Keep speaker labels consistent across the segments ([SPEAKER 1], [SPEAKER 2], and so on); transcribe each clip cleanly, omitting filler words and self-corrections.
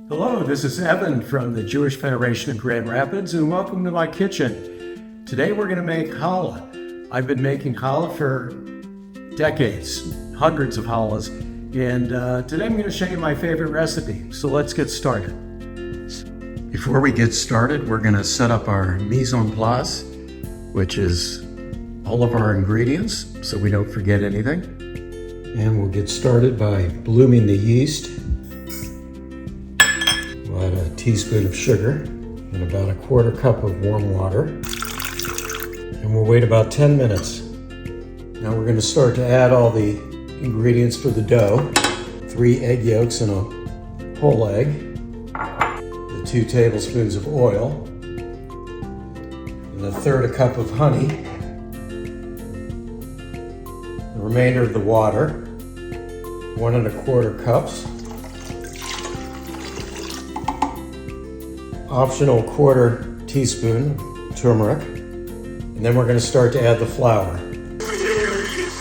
[SPEAKER 1] Hello, this is Evan from the Jewish Federation of Grand Rapids, and welcome to my kitchen. Today we're going to make challah. I've been making challah for decades, hundreds of challahs, and today I'm going to show you my favorite recipe. So let's get started. Before we get started, we're going to set up our mise en place, which is all of our ingredients, so we don't forget anything. And we'll get started by blooming the yeast. We'll add a teaspoon of sugar and about a quarter cup of warm water. And we'll wait about 10 minutes. Now we're going to start to add all the ingredients for the dough. 3 egg yolks and a whole egg. The 2 tablespoons of oil. And a third cup of honey. The remainder of the water. 1 1/4 cups. Optional quarter teaspoon turmeric, and then we're going to start to add the flour.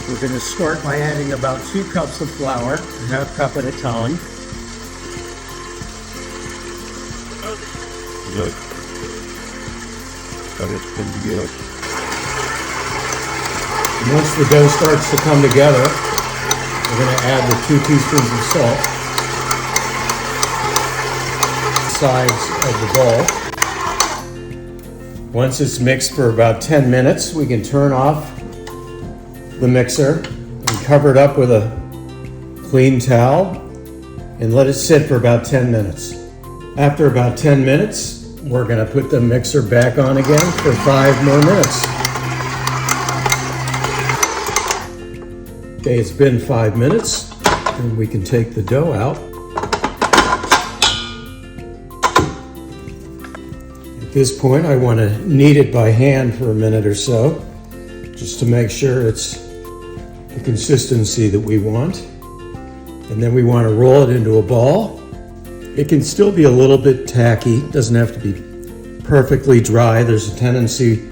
[SPEAKER 1] We're going to start by adding about 2 cups of flour, ½ cup at a time.
[SPEAKER 2] Good. Got it good.
[SPEAKER 1] And once the dough starts to come together, we're going to add the 2 teaspoons of salt. Sides of the bowl. Once it's mixed for about 10 minutes, we can turn off the mixer and cover it up with a clean towel and let it sit for about 10 minutes. After about 10 minutes, we're going to put the mixer back on again for 5 more minutes. Okay, it's been 5 minutes, and we can take the dough out. At this point, I want to knead it by hand for a minute or so, just to make sure it's the consistency that we want. And then we want to roll it into a ball. It can still be a little bit tacky, it doesn't have to be perfectly dry. There's a tendency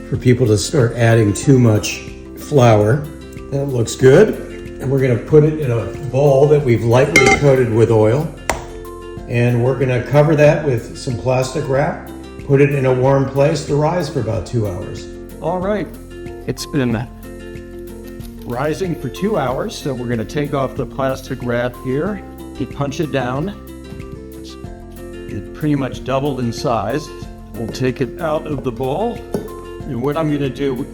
[SPEAKER 1] for people to start adding too much flour. That looks good. And we're going to put it in a bowl that we've lightly coated with oil. And we're going to cover that with some plastic wrap. Put it in a warm place to rise for about 2 hours. All right, it's been rising for 2 hours, so we're going to take off the plastic wrap here. You punch it down. It pretty much doubled in size. We'll take it out of the bowl. And what I'm going to do,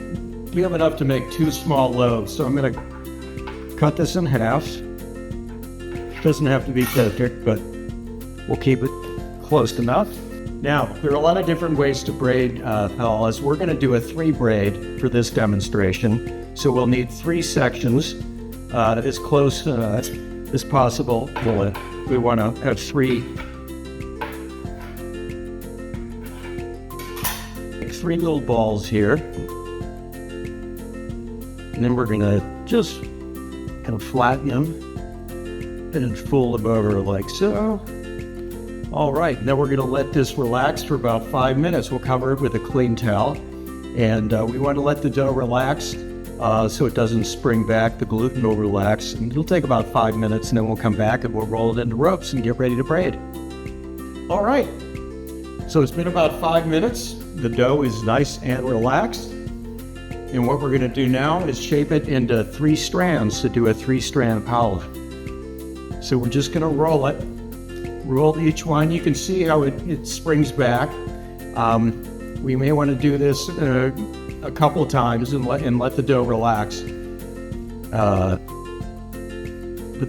[SPEAKER 1] we have enough to make 2 small loaves, so I'm going to cut this in half. It doesn't have to be perfect, but we'll keep it close enough. Now, there are a lot of different ways to braid challahs. We're going to do a 3 braid for this demonstration. So we'll need 3 sections as close as possible. We want to have 3 little balls here. And then we're going to just kind of flatten them and fold them over like so. All right, now we're going to let this relax for about 5 minutes. We'll cover it with a clean towel. And we want to let the dough relax so it doesn't spring back. The gluten will relax. And it'll take about 5 minutes, and then we'll come back and we'll roll it into ropes and get ready to braid. All right, so it's been about 5 minutes. The dough is nice and relaxed. And what we're going to do now is shape it into 3 strands to do a 3-strand challah. So we're just going to roll it. Roll each one. You can see how it springs back. We may want to do this a couple times and let the dough relax. But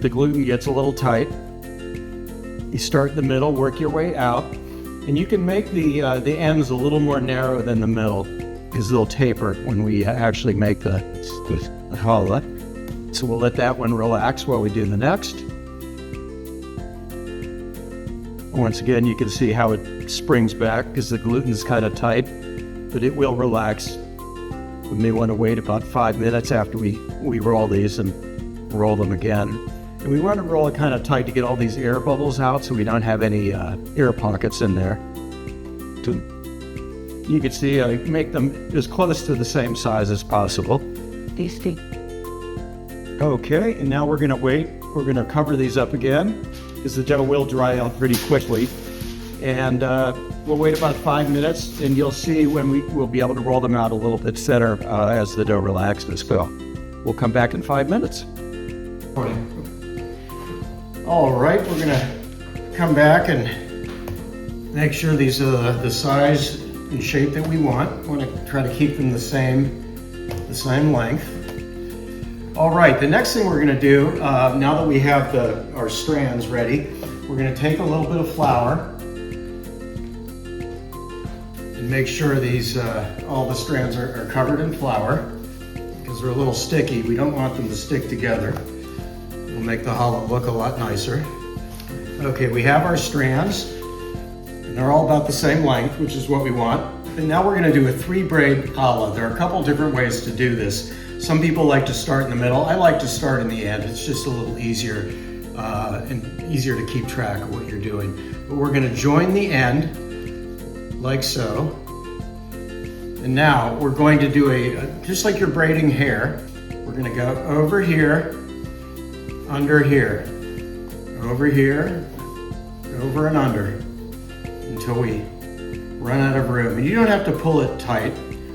[SPEAKER 1] the gluten gets a little tight. You start in the middle, work your way out, and you can make the ends a little more narrow than the middle because they'll taper when we actually make the challah. So we'll let that one relax while we do the next. Once again, you can see how it springs back because the gluten's kind of tight, but it will relax. We may want to wait about 5 minutes after we roll these and roll them again. And we want to roll it kind of tight to get all these air bubbles out so we don't have any air pockets in there. You can see I make them as close to the same size as possible. Tasty. Okay, and now we're going to wait. We're going to cover these up again. because the dough will dry out pretty quickly. And we'll wait about 5 minutes, and you'll see when we'll be able to roll them out a little bit thinner as the dough relaxes. So we'll come back in 5 minutes. All right, we're gonna come back and make sure these are the size and shape that we want. We want to try to keep them the same length. All right, the next thing we're gonna do, now that we have our strands ready, we're gonna take a little bit of flour and make sure these all the strands are covered in flour, because they're a little sticky. We don't want them to stick together. It'll make the challah look a lot nicer. Okay, we have our strands, and they're all about the same length, which is what we want. And now we're gonna do a 3-braid challah. There are a couple different ways to do this. Some people like to start in the middle. I like to start in the end. It's just a little easier and easier to keep track of what you're doing. But we're gonna join the end, like so. And now we're going to do just like you're braiding hair, we're gonna go over here, under here, over here, over and under, until we run out of room. And you don't have to pull it tight.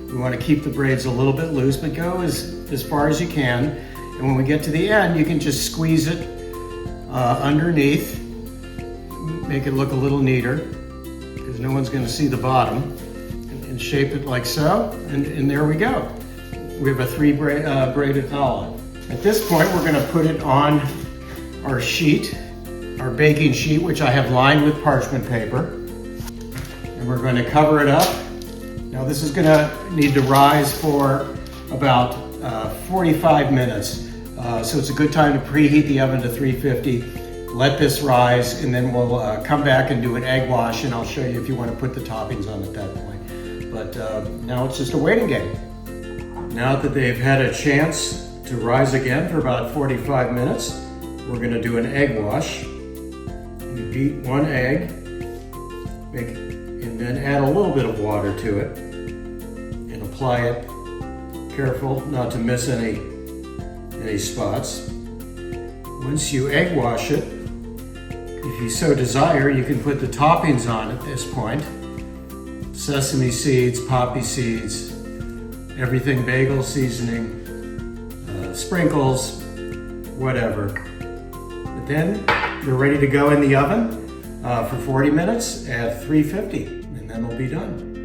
[SPEAKER 1] We want to keep the braids a little bit loose, but go as far as you can. And when we get to the end, you can just squeeze it underneath, make it look a little neater, because no one's going to see the bottom, and shape it like so, and there we go. We have a 3-braided challah. At this point, we're going to put it on our sheet, our baking sheet, which I have lined with parchment paper. And we're going to cover it up. Now this is going to need to rise for about 45 minutes. So it's a good time to preheat the oven to 350. Let this rise, and then we'll come back and do an egg wash, and I'll show you if you want to put the toppings on at that point. But now it's just a waiting game. Now that they've had a chance to rise again for about 45 minutes, we're going to do an egg wash. We beat 1 egg, and then add a little bit of water to it, and apply it. Careful not to miss any spots. Once you egg wash it, if you so desire, you can put the toppings on at this point. Sesame seeds, poppy seeds, everything, bagel seasoning, sprinkles, whatever. But then they're ready to go in the oven for 40 minutes at 350, and then they'll be done.